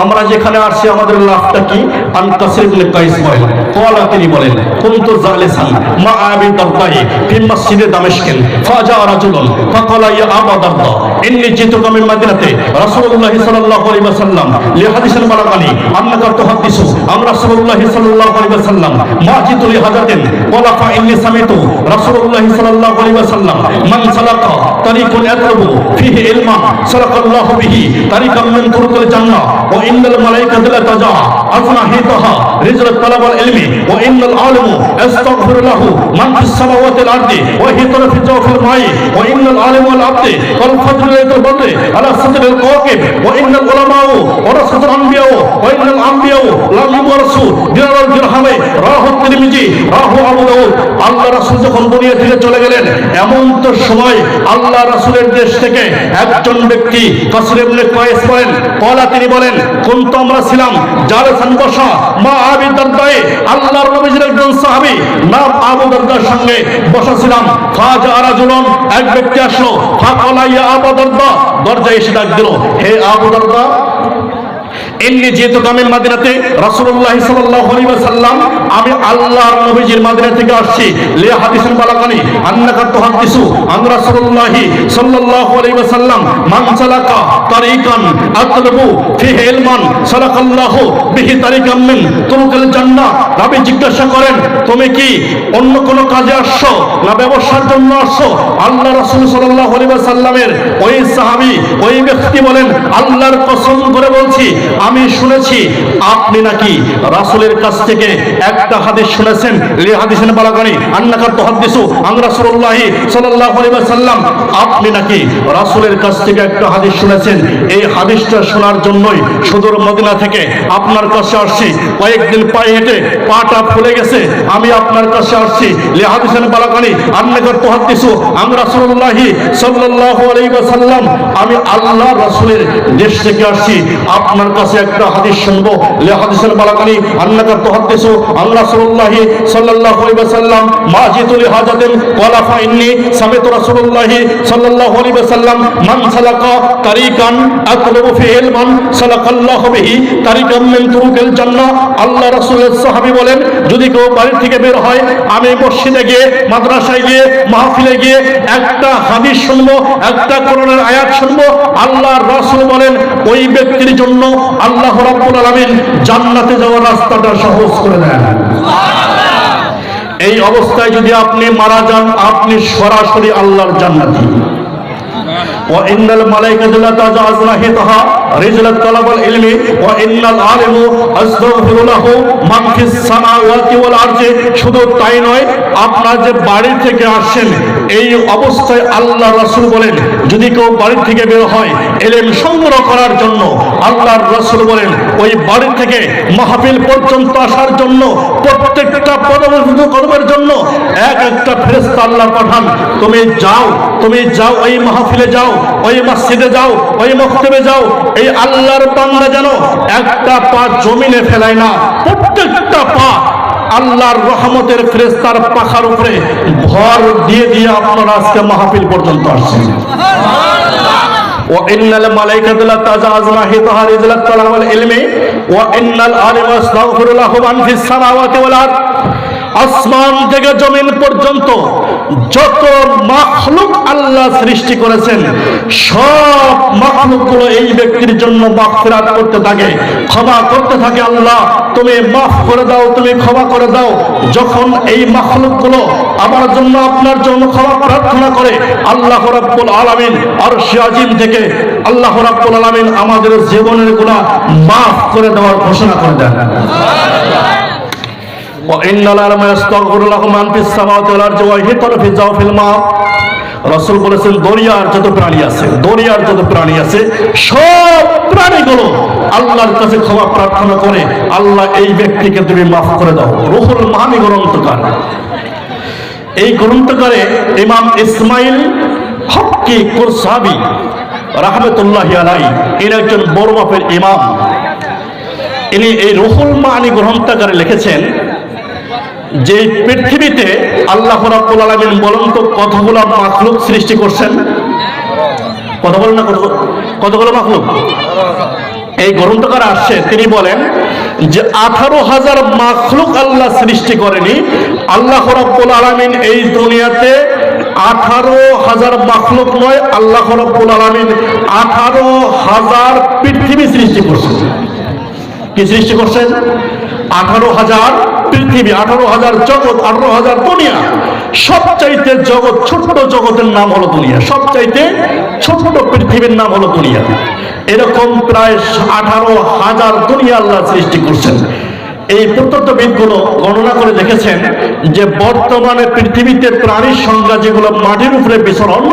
আমরা যেখানে আসছি আমাদের লাভটা কি? আন কাসির ইবনে কাইস বলেন, ক্বালা তিনি বলেন, কুনতু জালিসান মা আবি দারদাই ফি মসজিদে দামেস্কিন ফাজা রাজুলুন ফাকালা ইয়া আবা দারদা ইন্নী জিতুকা মিন মাদিনাতে রাসূলুল্লাহ সাল্লাল্লাহু আলাইহি ওয়াসাল্লাম লিহাদিসিন বালাগানি আন্নাকা তুহাদ্দিসু আন রাসূলুল্লাহ সাল্লাল্লাহু আলাইহি ওয়াসাল্লাম মা জিতু লিহাদাতিন ক্বালা ফা ইন্নী সামিতু রাসূলুল্লাহ সাল্লাল্লাহু আলাইহি ওয়াসাল্লাম মান সালাকা তারিকুন ইয়াতলুবু ফিহি ইলমান সালাকাল্লাহু বিহি তারিকাম মিন তুরুকিল জান্নাহ ওয়া ইন্নাল মালাইকাতা লা তাজা আজনাহিতাহা রিজলাত তালাবাল ইলমি ওয়া ইন্নাল আলিমু আস্তাগফিরু লাহু মান ফিস সামাওয়াতি ওয়াল আরদি ওয়া হিতারা ফি জাওফিল মাই ওয়া ইন্নাল আলিমু ওয়াল আবদি কাল ফাজরি লাইলাতুল বদরি আলা সাদরিল কাওয়াকিব ওয়া ইন্নাল উলামাউ ওয়ারাসাতুল আনবিয়া ওয়া ইন্নাল আনবিয়া লাম ইউরাসু দিনারাল দিরহামে রাহু তিরমিজি রাহু আবু দাউদ। আল্লাহ রাসূল যখন দুনিয়া থেকে চলে গেলেন, এমন তো সময় আল্লাহ রাসূলের দেশ থেকে একজন ব্যক্তি কাসির ইবনে কাইস বলেন, ক্বালা তিনি বলেন, কুনতু আমরা ছিলাম জালিসান বসা মা আবি দারদাই আল্লাহর নবীর একজন সাহাবী নাম আবু দারদার সঙ্গে বসা ছিলাম। ফাজা রাজুলুন এক ব্যক্তি আসলো, ফাকালা ইয়া আবু দারদা দরজায় এসে ডাক দিল, হে আবু দারদা ইন্নী জিতুকা মিন মাদিনাতে রাসূলুল্লাহ সাল্লাল্লাহু আলাইহি ওয়াসাল্লাম আমি আল্লাহর নবীর মদিনা থেকে আসছি লিহাদিসিন বালাগানি আন্নাকা তুহাদ্দিসু আন রাসূলুল্লাহ সাল্লাল্লাহু আলাইহি ওয়াসাল্লাম মান সালাকা তারিকান আতলবু ফিহি ইলমান সালাকাল্লাহু বিহি তারিকাম মিন তুরুকিল জান্নাহ। নবী জিজ্ঞাসা করেন, তুমি কি অন্য কোনো কাজে আসছো না ব্যবসার জন্য আসছো? আল্লাহ রাসূল সাল্লাল্লাহু আলাইহি ওয়াসাল্লামের ওই সাহাবী ওই ব্যক্তি বলেন, আল্লাহর কসম করে বলছি আমি শুনেছি আপনি নাকি রাসূলের কাছ থেকে একটা হাদিস শুনেছেন লিহাদিসিন বালাগানি আন্নাকা তুহাদ্দিসু আন রাসূলুল্লাহ সাল্লাল্লাহু আলাইহি ওয়াসাল্লাম আপনি নাকি রাসূলের কাছ থেকে একটা হাদিস শুনেছেন। এই হাদিসটা শোনার জন্যই সুদূর মদিনা থেকে আপনার কাছে আসছি। কয়েকদিন পায়ে হেঁটে পাটা ফুলে গেছে, আমি আপনার কাছে আসছি লিহাদিসিন বালাগানি আন্নাকা তুহাদ্দিসু আন রাসূলুল্লাহ সাল্লাল্লাহু আলাইহি ওয়াসাল্লাম আমি আল্লাহ রাসূলের দেশ থেকে আসছি আপনার কাছে একটা হাদিস শুনবো লিহাদিসিন বালাগানি আন্নাকা তুহাদ্দিসু আন রাসূলুল্লাহ সাল্লাল্লাহু আলাইহি ওয়াসাল্লাম মা জিতু লিহাদাতিন ক্বালা ফা ইন্নী সামিতু রাসূলুল্লাহ সাল্লাল্লাহু আলাইহি ওয়াসাল্লাম মান সালাকা তারিকান আতলুবু ফিহি ইলমান সালাকাল্লাহু বিহি তারিকাম মিন তুরুকিল জান্নাহ। আল্লাহ রাসূলের সাহাবী বলেন, যদি কেউ বাড়ি থেকে বের হয়, আমি মসজিদে গিয়ে মাদ্রাসায় গিয়ে মাহফিলে গিয়ে একটা হাদিস শুনবো, একটা কোরআনের আয়াত শুনবো, আল্লাহর রাসূল বলেন ওই ব্যক্তির জন্য আল্লাহ রাব্বুল আলামিন জান্নাতে যাওয়ার রাস্তাটা সহজ করে দেন। এই অবস্থায় যদি আপনি মারা যান, আপনি সরাসরি আল্লাহর জান্নাতি। ওয়া ইন্নাল মালাইকাতা লা তাজা আজনাহিতাহা রিজলাত তালাবাল ইলমি ওয়া ইন্নাল আলিমু আস্তাগফিরু লাহু মান ফিস সামাওয়াতি ওয়াল আরদি। শুধু তাই নয়, আপনারা যে বাড়ি থেকে আসেন এই অবস্থায় আল্লাহ রাসূল বলেন, যদি কেউ বাড়ি থেকে বের হয় ইলম সংগ্রহ করার জন্য, আল্লাহর রাসূল বলেন ওই বাড়ি থেকে মাহফিল পর্যন্ত আসার জন্য প্রত্যেকটা কদমের জন্য এক একটা ফেরেশতা আল্লাহ পাঠান। তুমি যাও ওই মাহফিলে যাও, ওই মসজিদে যাও, ওই মক্তবে যাও, এই আল্লাহর বান্দা যেন একটা পা জমিনে ফেলায় না, প্রত্যেকটা পা আল্লাহর রহমতের ফেরেশতার পাখার উপরে ভর দিয়ে দিয়ে আপনারা আজকে মাহফিল পর্যন্ত আসছেন। ওয়া ইন্নাল মালাইকাতা লা তাজা আজনাহিতাহা রিজলাত তালাবাল ইলমি ওয়া ইন্নাল আলিমা আস্তাগফিরু লাহু মান ফিস সামাওয়াতি ওয়াল আরদ। আসমান থেকে জমিন পর্যন্ত যত মাখলুক আল্লাহ সৃষ্টি করেছেন, সব মাখলুকগুলো এই ব্যক্তির জন্য মাগফিরাত করতে থাকে, ক্ষমা করতে থাকে। আল্লাহ তুমি মাফ করে দাও, তুমি ক্ষমা করে দাও। যখন এই মাখলুকগুলো আমার জন্য আপনার জন্য ক্ষমা প্রার্থনা করে, আল্লাহ রাব্বুল আলামিন আরশে আজিম থেকে আল্লাহ রাব্বুল আলামিন আমাদের জীবনের গুনাহ মাফ করে দেওয়ার ঘোষণা করে দেন। রাসূল বলেছেন, দরিয়ার যত প্রাণী আছে সব প্রাণীগুলো আল্লাহর কাছে ক্ষমা প্রার্থনা করে, আল্লাহ এই ব্যক্তিকে তুমি মাফ করে দাও। রুহুল মানি গ্রন্থকার, এই গ্রন্থকারে ইমাম ইসমাইল হক্কি কুরসাবি রাহমাতুল্লাহি আলাইহি এর একজন বড় মাপের ইমাম। ইনি এই রুহুল মানি গ্রন্থকারে লিখেছেন যে পৃথিবীতে আল্লাহ রাব্বুল আলামিন বলেন তো কতগুলো মাখলুক সৃষ্টি করছেন? কথা বলেন না, কতগুলো মাখলুক? এই গ্রন্থকার আসছে, তিনি বলেন যে 18,000 মাখলুক আল্লাহ সৃষ্টি করেনি। আল্লাহ রাব্বুল আলামিন এই দুনিয়াতে 18,000 মাখলুক নয়, আল্লাহ রাব্বুল আলামিন 18,000 পৃথিবী সৃষ্টি করছেন। কি সৃষ্টি করছেন? 18,000 পৃথিবী, 18,000 জগৎ, 18,000 দুনিয়া। সবচাইতে জগৎ, ছোট্ট জগতের নাম হলো দুনিয়া। সবচাইতে ছোট্ট পৃথিবীর নাম হলো দুনিয়া। এরকম প্রায় 18,000 দুনিয়া আল্লাহ সৃষ্টি করছেন। এই প্রত্যক্ষবিদগুলো গণনা করে দেখেছেন যে বর্তমানে পৃথিবীতে প্রাণীর সংখ্যা যেগুলো মাটির উপরে বিচরণ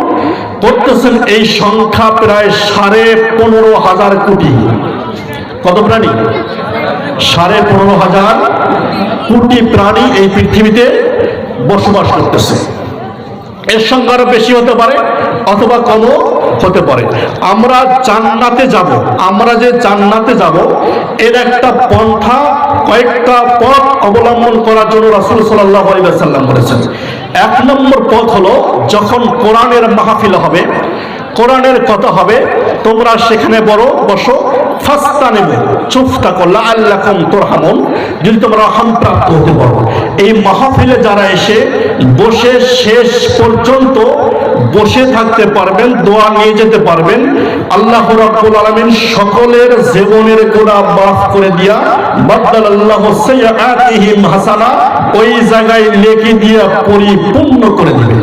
করতেছেন, এই সংখ্যা প্রায় 15,500 কোটি। কত প্রাণী? 15,500 কোটি প্রাণী এই পৃথিবীতে বসবাস করতেছে। এর সংখ্যা আরো বেশি হতে পারে অথবা কমও হতে পারে। আমরা জান্নাতে যাব, আমরা যে জান্নাতে যাব এর একটা পন্থা, কয়েকটা পথ অবলম্বন করার জন্য রাসূল সাল্লাল্লাহু আলাইহি ওয়াসাল্লাম বলেছেন। 1 নম্বর পথ হলো, যখন কোরআনের মাহফিল হবে, কোরআনের কথা হবে, তোমরা সেখানে বসো, ফাস্তানিবু, চুপ থাকো, লাআল্লাকুম তুরহামুন, যদি তোমরা রহম প্রাপ্ত হতে পারো। এই মাহফিলে যারা এসে বসে শেষ পর্যন্ত বসে থাকতে পারবেন, দোয়া নিয়ে যেতে পারবেন, আল্লাহ রাব্বুল আলামিন সকলের জীবনের গুনাহ মাফ করে দিয়া বাদদালাল্লাহু সাইয়্যাতিহিম হাসানা, ওই জায়গায় নেকি দিয়া পরিপূর্ণ করে দিবেন।